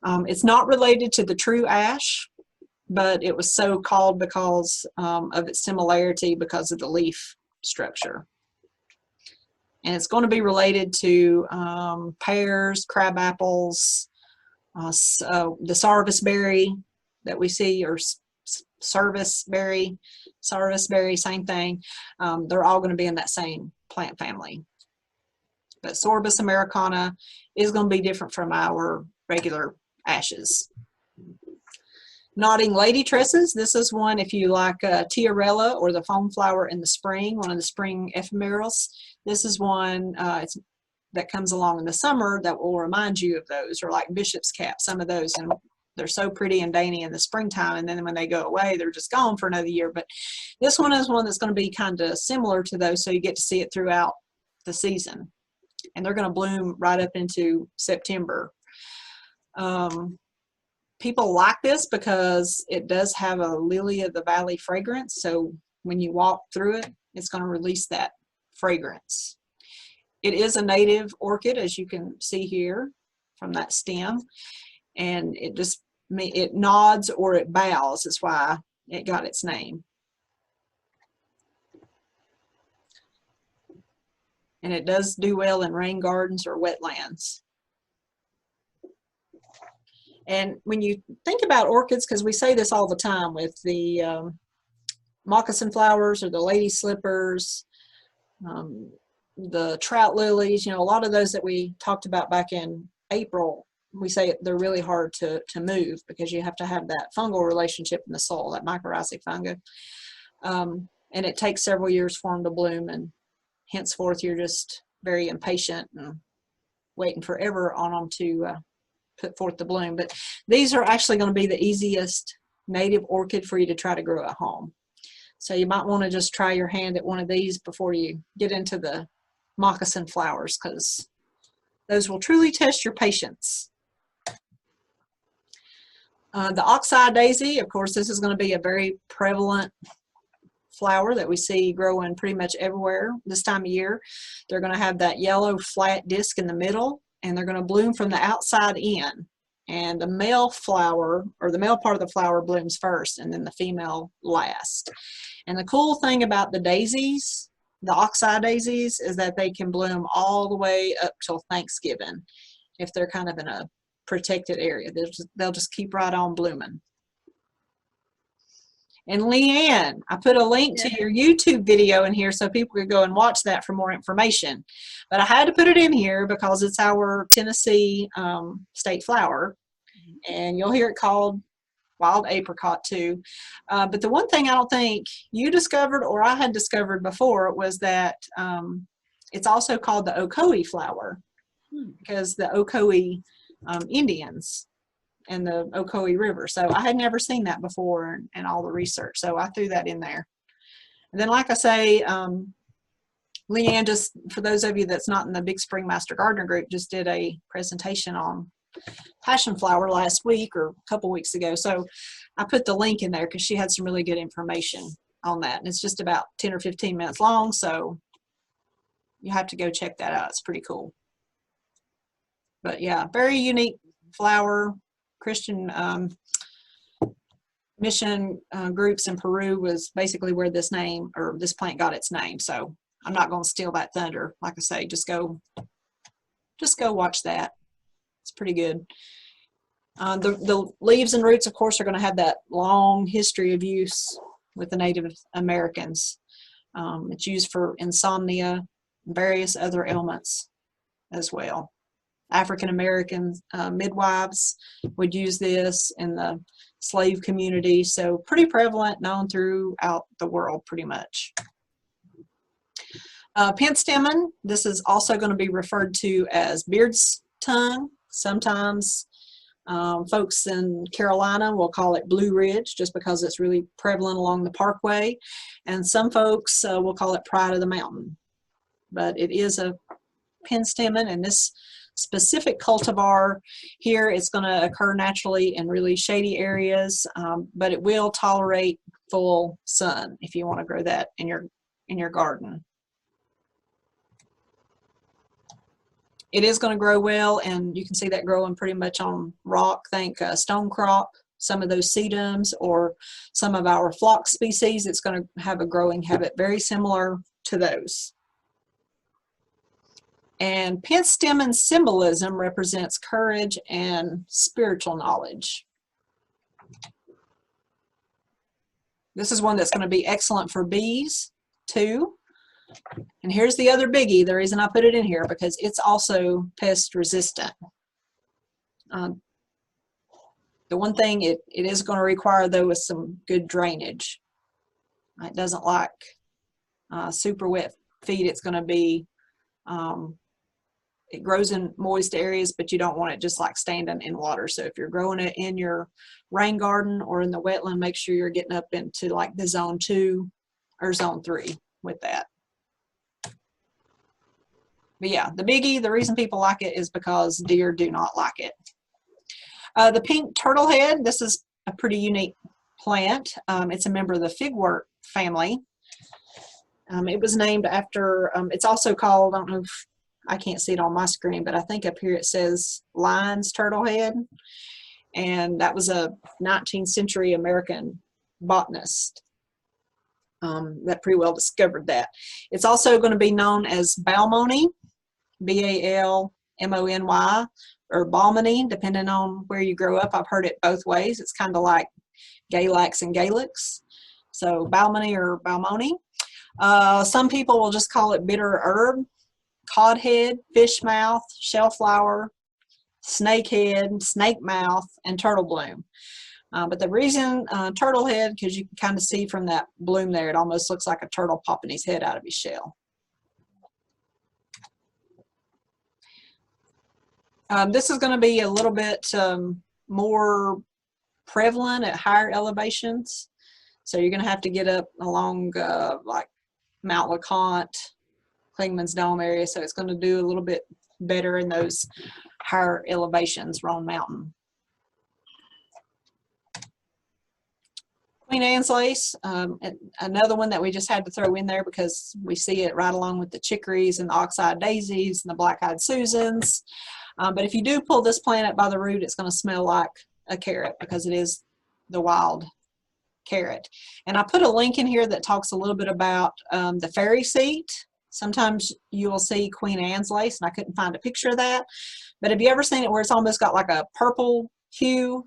A: It's not related to the true ash, but it was so called because of its similarity because of the leaf structure. And it's going to be related to pears, crab apples, the sarvisberry that we see, or sarvisberry, same thing. They're all going to be in that same plant family. But Sorbus americana is going to be different from our regular ashes. Nodding lady tresses. This is one if you like tiarella or the foam flower in the spring, one of the spring ephemerals. This is one that comes along in the summer that will remind you of those, or like bishop's cap, some of those, and they're so pretty and dainty in the springtime, and then when they go away, they're just gone for another year. But this one is one that's going to be kind of similar to those, so you get to see it throughout the season. And they're going to bloom right up into September. People like this because it does have a lily of the valley fragrance, so when you walk through it, it's going to release that fragrance. It is a native orchid, as you can see here from that stem, and it nods or it bows is why it got its name. And it does do well in rain gardens or wetlands. And when you think about orchids, because we say this all the time with the moccasin flowers or the lady slippers, the trout lilies, you know, a lot of those that we talked about back in April, we say they're really hard to move because you have to have that fungal relationship in the soil, that mycorrhizic fungus. And it takes several years for them to bloom, and henceforth you're just very impatient and waiting forever on them to put forth the bloom. But these are actually going to be the easiest native orchid for you to try to grow at home. So you might want to just try your hand at one of these before you get into the moccasin flowers, because those will truly test your patience. The oxeye daisy, of course, this is going to be a very prevalent flower that we see growing pretty much everywhere this time of year. They're going to have that yellow flat disc in the middle, and they're going to bloom from the outside in. And the male flower, or the male part of the flower, blooms first, and then the female last. And the cool thing about the daisies, the oxeye daisies, is that they can bloom all the way up till Thanksgiving if they're kind of in a protected area. They'll just keep right on blooming. And Leanne, I put a link to your YouTube video in here so people could go and watch that for more information. But I had to put it in here because it's our Tennessee state flower. And you'll hear it called wild apricot too. But the one thing I don't think you discovered or I had discovered before was that it's also called the Ocoee flower, because the Ocoee Indians and the Ocoee River. So I had never seen that before in all the research. So I threw that in there. And then, like I say, Leanne, just for those of you that's not in the Big Spring Master Gardener group, just did a presentation on passion flower last week or a couple weeks ago. So I put the link in there because she had some really good information on that. And it's just about 10 or 15 minutes long. So you have to go check that out. It's pretty cool. But yeah, very unique flower. Christian mission groups in Peru was basically where this name, or this plant, got its name. So I'm not going to steal that thunder. Like I say, just go watch that. It's pretty good. The leaves and roots, of course, are going to have that long history of use with the Native Americans. It's used for insomnia, various other ailments as well. African American midwives would use this in the slave community, so pretty prevalent, known throughout the world pretty much. Penstemon, this is also going to be referred to as beard's tongue. Sometimes folks in Carolina will call it Blue Ridge just because it's really prevalent along the parkway, and some folks will call it Pride of the Mountain. But it is a penstemon, and this specific cultivar here is going to occur naturally in really shady areas, but it will tolerate full sun if you want to grow that in your garden. It is going to grow well, and you can see that growing pretty much on rock. Think stone crop, some of those sedums, or some of our phlox species. It's going to have a growing habit very similar to those. And penstemon symbolism represents courage and spiritual knowledge. This is one that's going to be excellent for bees too. And here's the other biggie, the reason I put it in here, because it's also pest resistant. The one thing it is going to require, though, is some good drainage. It doesn't like super wet feed. It's going to be, it grows in moist areas, but you don't want it just like standing in water. So if you're growing it in your rain garden or in the wetland, make sure you're getting up into like the zone 2 or zone 3 with that. But yeah, the biggie, the reason people like it is because deer do not like it. The pink turtlehead, this is a pretty unique plant. It's a member of the figwort family. It was named after, it's also called, I don't know if, I can't see it on my screen, but I think up here it says Lyon's turtlehead. And that was a 19th century American botanist that pretty well discovered that. It's also going to be known as balmony, B-A-L-M-O-N-Y, or balmony, depending on where you grow up. I've heard it both ways. It's kind of like Galax and Galix. So balmony or balmony. Some people will just call it bitter herb, codhead, fish mouth, shellflower, snakehead, snake mouth, and turtle bloom. But the reason turtlehead, because you can kind of see from that bloom there, it almost looks like a turtle popping his head out of his shell. This is going to be a little bit more prevalent at higher elevations. So you're going to have to get up along like Mount LeConte, Klingman's Dome area. So it's going to do a little bit better in those higher elevations, Roan Mountain. Queen Anne's lace, another one that we just had to throw in there because we see it right along with the chicories and the ox-eyed daisies and the black-eyed Susans. But if you do pull this plant up by the root, it's going to smell like a carrot because it is the wild carrot. And I put a link in here that talks a little bit about the fairy seat. Sometimes you will see Queen Anne's lace, and I couldn't find a picture of that. But have you ever seen it where it's almost got like a purple hue?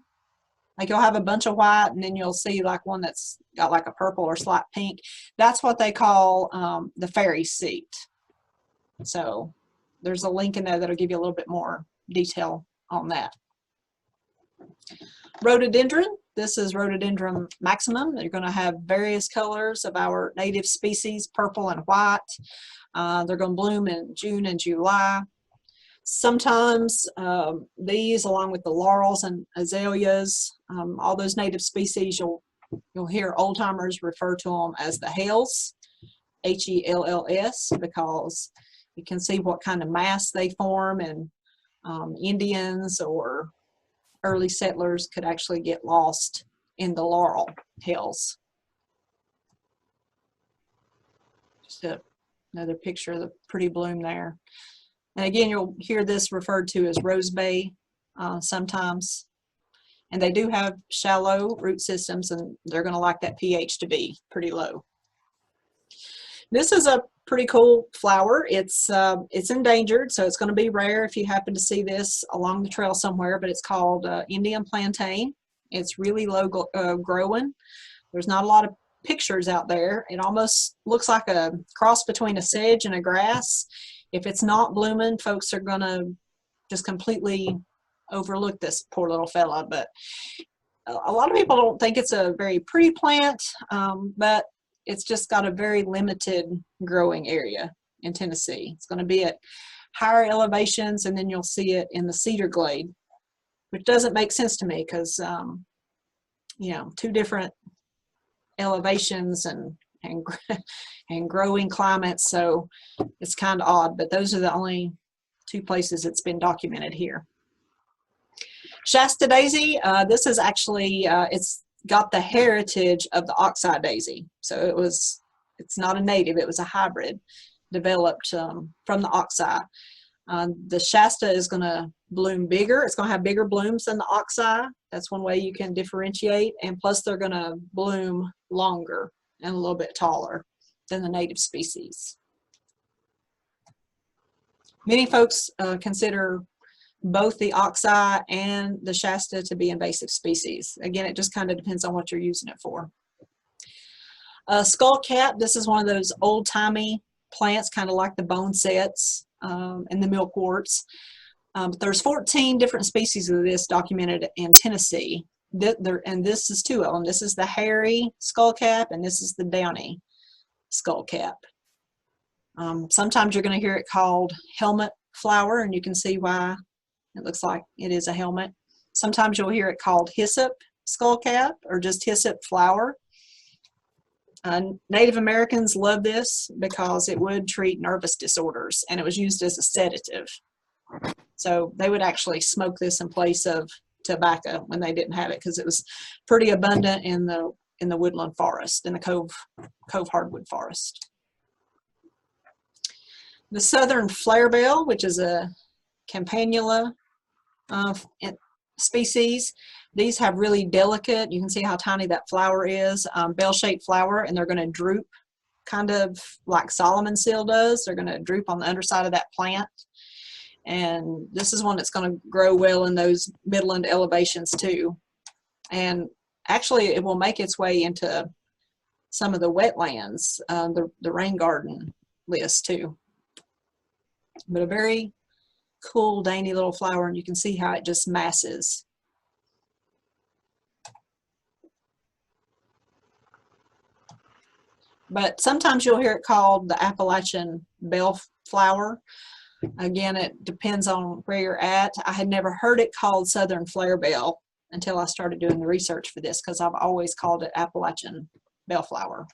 A: Like you'll have a bunch of white, and then you'll see like one that's got like a purple or slight pink. That's what they call the fairy seat. So there's a link in there that'll give you a little bit more detail on that. Rhododendron. This is Rhododendron maximum. They're going to have various colors of our native species, purple and white. They're going to bloom in June and July. Sometimes these, along with the laurels and azaleas, all those native species, you'll hear old timers refer to them as the Hells, H-E-L-L-S, because you can see what kind of mass they form, and Indians or early settlers could actually get lost in the laurel hills. Just another picture of the pretty bloom there. And again, you'll hear this referred to as rose bay sometimes. And they do have shallow root systems, and they're going to like that pH to be pretty low. This is a pretty cool flower. It's endangered, so it's going to be rare if you happen to see this along the trail somewhere, but it's called Indian plantain. It's really low growing. There's not a lot of pictures out there. It almost looks like a cross between a sedge and a grass. If it's not blooming, folks are going to just completely overlook this poor little fella, but a lot of people don't think it's a very pretty plant, but it's just got a very limited growing area in Tennessee. It's going to be at higher elevations, and then you'll see it in the cedar glade, which doesn't make sense to me because, you know, two different elevations and growing climates, so it's kind of odd, but those are the only two places it's been documented here. Shasta daisy, this is actually, it's got the heritage of the oxeye daisy. So it's not a native, it was a hybrid developed from the oxeye. The Shasta is going to bloom bigger. It's going to have bigger blooms than the oxeye. That's one way you can differentiate. And plus they're going to bloom longer and a little bit taller than the native species. Many folks consider both the oxeye and the Shasta to be invasive species. Again, it just kind of depends on what you're using it for. Skullcap, this is one of those old-timey plants, kind of like the bone sets and the milkworts. But there's 14 different species of this documented in Tennessee. And this is two of them. This is the hairy skullcap, and this is the downy skullcap. Sometimes you're going to hear it called helmet flower, and you can see why it looks like it is a helmet. Sometimes you'll hear it called hyssop skullcap or just hyssop flower. Native Americans love this because it would treat nervous disorders, and it was used as a sedative. So they would actually smoke this in place of tobacco when they didn't have it, because it was pretty abundant in the woodland forest, in the cove hardwood forest. The southern flarebell, which is a campanula species, these have really delicate, you can see how tiny that flower is, bell-shaped flower, and they're going to droop kind of like Solomon seal does. They're going to droop on the underside of that plant. And this is one that's going to grow well in those midland elevations too. And actually it will make its way into some of the wetlands, the rain garden list too. But a very cool, dainty little flower, and you can see how it just masses. But sometimes you'll hear it called the Appalachian bellflower. Again, it depends on where you're at. I had never heard it called southern flarebell until I started doing the research for this, because I've always called it Appalachian bellflower.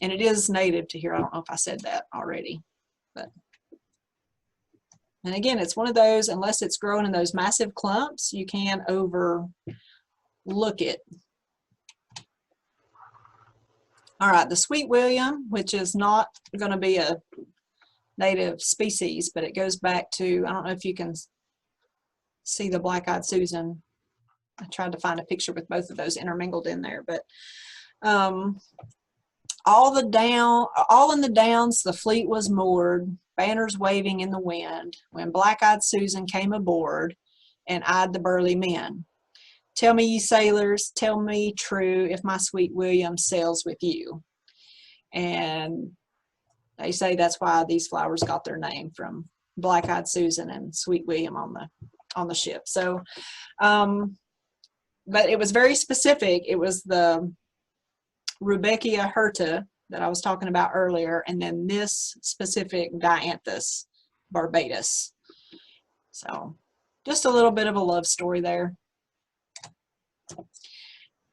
A: And it is native to here. I don't know if I said that already. But and again, it's one of those, unless it's growing in those massive clumps, you can't overlook it. All right, the Sweet William, which is not going to be a native species, but it goes back to, I don't know if you can see the black-eyed Susan. I tried to find a picture with both of those intermingled in there, but all in the downs, the fleet was moored, banners waving in the wind, when black-eyed Susan came aboard and eyed the burly men. Tell me, ye sailors, tell me true, if my Sweet William sails with you. And they say that's why these flowers got their name, from black-eyed Susan and Sweet William on the ship. So, but it was very specific. It was the Rudbeckia hirta that I was talking about earlier, and then this specific Dianthus barbatus. So, just a little bit of a love story there.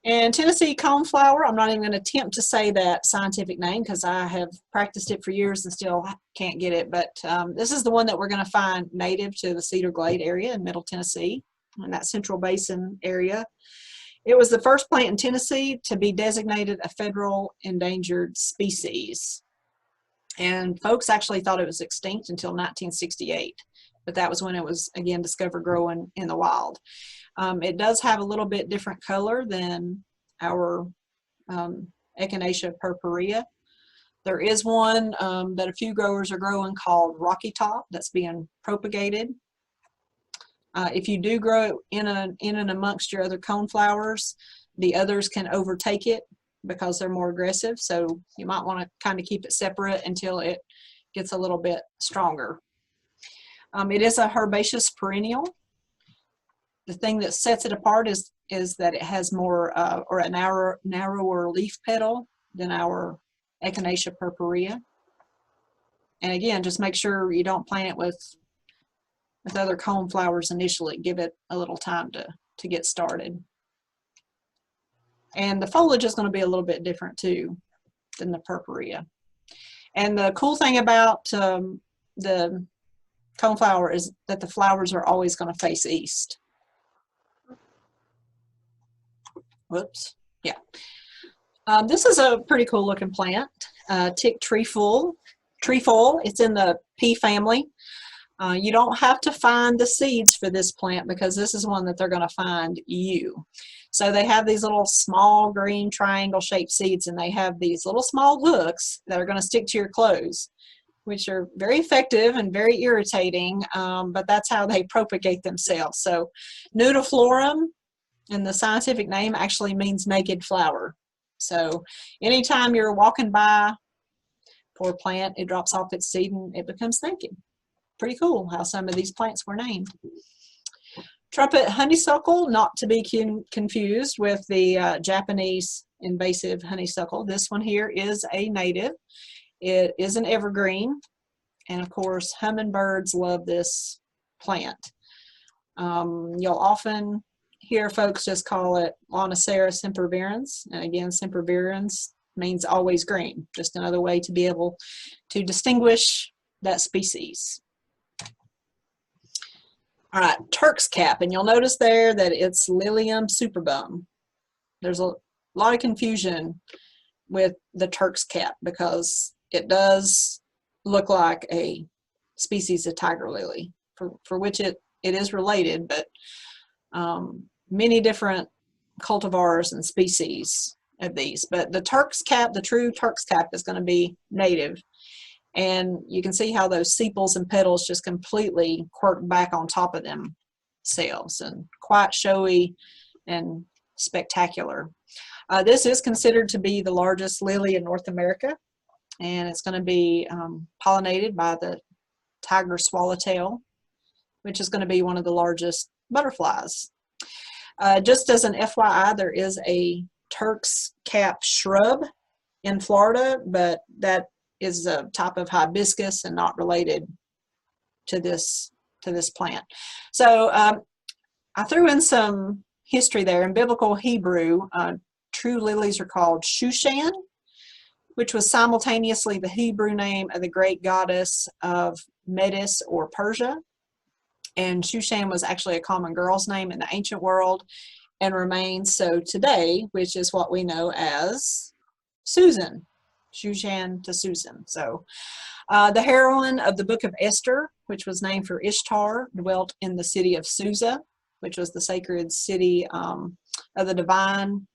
A: And Tennessee coneflower, I'm not even going to attempt to say that scientific name because I have practiced it for years and still can't get it, but this is the one that we're going to find native to the Cedar Glade area in Middle Tennessee, in that Central Basin area. It was the first plant in Tennessee to be designated a federal endangered species. And folks actually thought it was extinct until 1968, but that was when it was again discovered growing in the wild. It does have a little bit different color than our Echinacea purpurea. There is one that a few growers are growing called Rocky Top that's being propagated. If you do grow in and amongst your other coneflowers, the others can overtake it because they're more aggressive. So you might want to kind of keep it separate until it gets a little bit stronger. It is a herbaceous perennial. The thing that sets it apart is that it has more or a narrower leaf petal than our Echinacea purpurea. And again, just make sure you don't plant it with other coneflowers initially. Give it a little time to get started. And the foliage is going to be a little bit different too than the purpurea. And the cool thing about the coneflower is that the flowers are always going to face east. Whoops. Yeah. This is a pretty cool looking plant. Tick trefoil. It's in the pea family. You don't have to find the seeds for this plant because this is one that they're going to find you. So they have these little small green triangle shaped seeds, and they have these little small hooks that are going to stick to your clothes, which are very effective and very irritating, but that's how they propagate themselves. So nudiflorum, and the scientific name actually means naked flower. So anytime you're walking by poor plant, it drops off its seed and it becomes naked. Pretty cool how some of these plants were named. Trumpet honeysuckle, not to be confused with the Japanese invasive honeysuckle. This one here is a native. It is an evergreen, and of course hummingbirds love this plant. You'll often hear folks just call it Lonicera sempervirens, and again, sempervirens means always green, just another way to be able to distinguish that species. All right, Turk's cap, and you'll notice there that it's Lilium superbum. There's a lot of confusion with the Turk's cap because it does look like a species of tiger lily, for which it is related, but many different cultivars and species of these. But the Turk's cap, the true Turk's cap, is going to be native. And you can see how those sepals and petals just completely quirk back on top of themselves, and quite showy and spectacular. This is considered to be the largest lily in North America, and it's going to be pollinated by the tiger swallowtail, which is going to be one of the largest butterflies. Just as an FYI, there is a Turk's cap shrub in Florida, but that is a type of hibiscus and not related to this plant. So I threw in some history there. In biblical Hebrew, true lilies are called Shushan, which was simultaneously the Hebrew name of the great goddess of Medes or Persia. And Shushan was actually a common girl's name in the ancient world and remains so today, which is what we know as Susan. Shushan to Susan. So the heroine of the book of Esther, which was named for Ishtar, dwelt in the city of Susa, which was the sacred city of the divine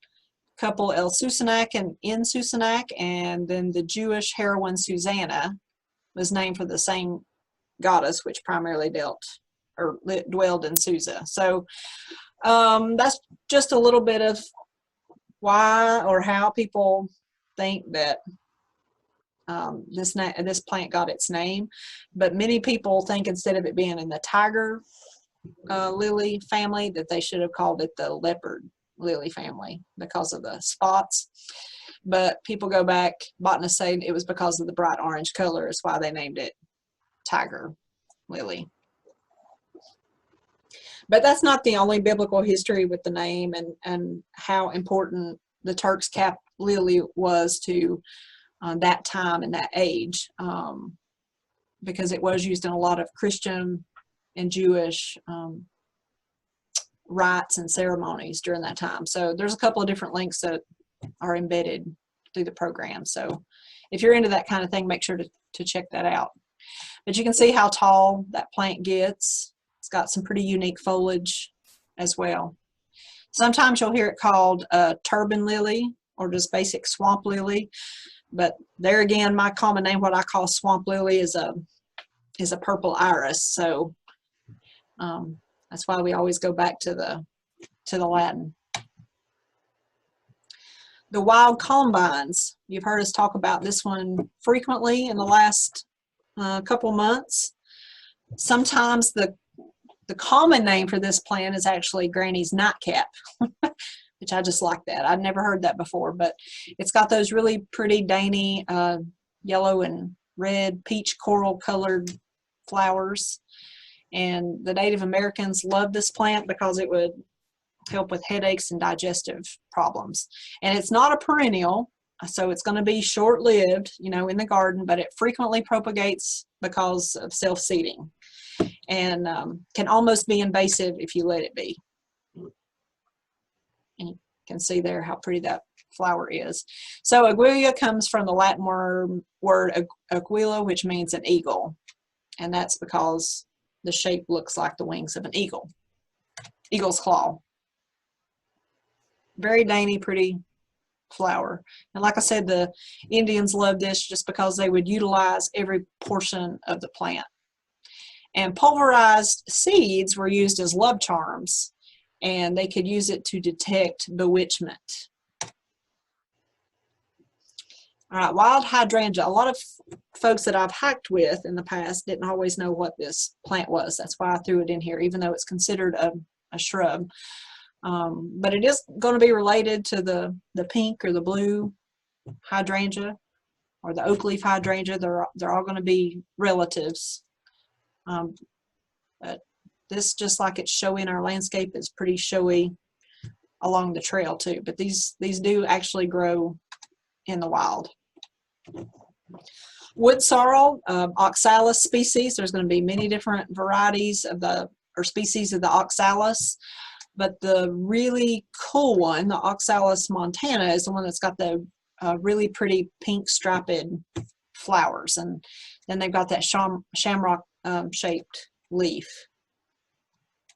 A: couple El Susanak and In Susanak, and then the Jewish heroine Susanna was named for the same goddess, which primarily dwelled in Susa. So that's just a little bit of why or how people think that this plant got its name, but many people think instead of it being in the tiger lily family that they should have called it the leopard lily family because of the spots. But people go back, botanists say it was because of the bright orange color is why they named it tiger lily. But that's not the only biblical history with the name and how important the Turk's cap lily was to that time and that age, because it was used in a lot of Christian and Jewish rites and ceremonies during that time. So there's a couple of different links that are embedded through the program. So if you're into that kind of thing, make sure to check that out. But you can see how tall that plant gets. It's got some pretty unique foliage as well. Sometimes you'll hear it called turban lily or just basic swamp lily. But there again, my common name, what I call swamp lily, is a purple iris. So that's why we always go back to the Latin. The wild columbines, you've heard us talk about this one frequently in the last couple months. Sometimes the common name for this plant is actually Granny's nightcap, which I just like that. I'd never heard that before, but it's got those really pretty dainty yellow and red peach coral colored flowers. And the Native Americans loved this plant because it would help with headaches and digestive problems. And it's not a perennial, so it's going to be short-lived, you know, in the garden, but it frequently propagates because of self-seeding, and can almost be invasive if you let it be. And you can see there how pretty that flower is. So aguila comes from the Latin word aquila, which means an eagle, and that's because the shape looks like the wings of an eagle, eagle's claw. Very dainty, pretty flower. And like I said, the Indians loved this just because they would utilize every portion of the plant. And pulverized seeds were used as love charms, and they could use it to detect bewitchment. All right, wild hydrangea. A lot of folks that I've hiked with in the past didn't always know what this plant was. That's why I threw it in here, even though it's considered a shrub. But it is going to be related to the pink or the blue hydrangea or the oak leaf hydrangea. They're all going to be relatives. But this, just like it's showy in our landscape, is pretty showy along the trail too. But these do actually grow in the wild. Wood sorrel, oxalis species. There's going to be many different varieties of species of the oxalis. But the really cool one, the Oxalis montana, is the one that's got the really pretty pink striped flowers. And then they've got that shamrock shaped leaf.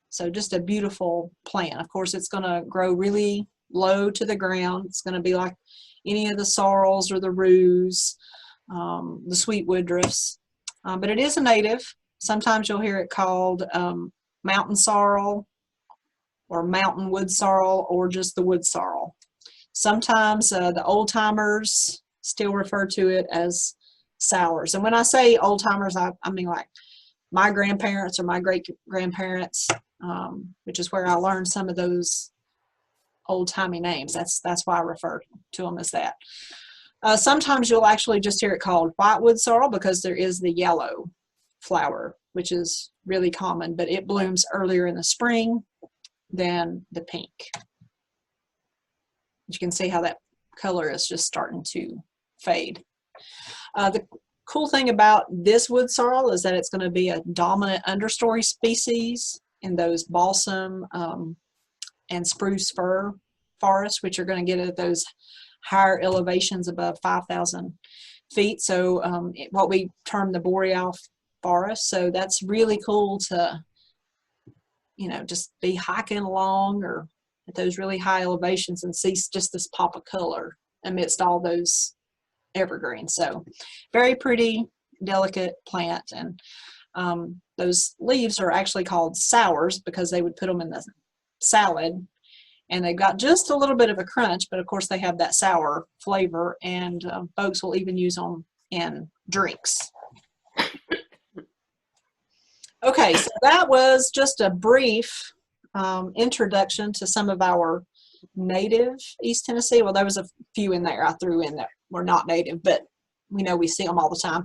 A: So just a beautiful plant. Of course, it's going to grow really low to the ground. It's going to be like any of the sorrels or the rus, the sweet woodruffs. But it is a native. Sometimes you'll hear it called mountain sorrel, or mountain wood sorrel, or just the wood sorrel. Sometimes the old timers still refer to it as sours. And when I say old timers, I mean like my grandparents or my great grandparents, which is where I learned some of those old timey names. That's why I refer to them as that. Sometimes you'll actually just hear it called whitewood sorrel because there is the yellow flower, which is really common, but it blooms earlier in the spring than the pink. You can see how that color is just starting to fade. The cool thing about this wood sorrel is that it's going to be a dominant understory species in those balsam and spruce fir forests, which are going to get at those higher elevations above 5,000 feet. So what we term the boreal forest. So that's really cool to, you know, just be hiking along or at those really high elevations and see just this pop of color amidst all those evergreens. So very pretty, delicate plant. And those leaves are actually called sours because they would put them in the salad, and they've got just a little bit of a crunch, but of course they have that sour flavor, and folks will even use them in drinks. Okay, so that was just a brief introduction to some of our native East Tennessee. Well, there was a few in there I threw in that were not native, but we know we see them all the time.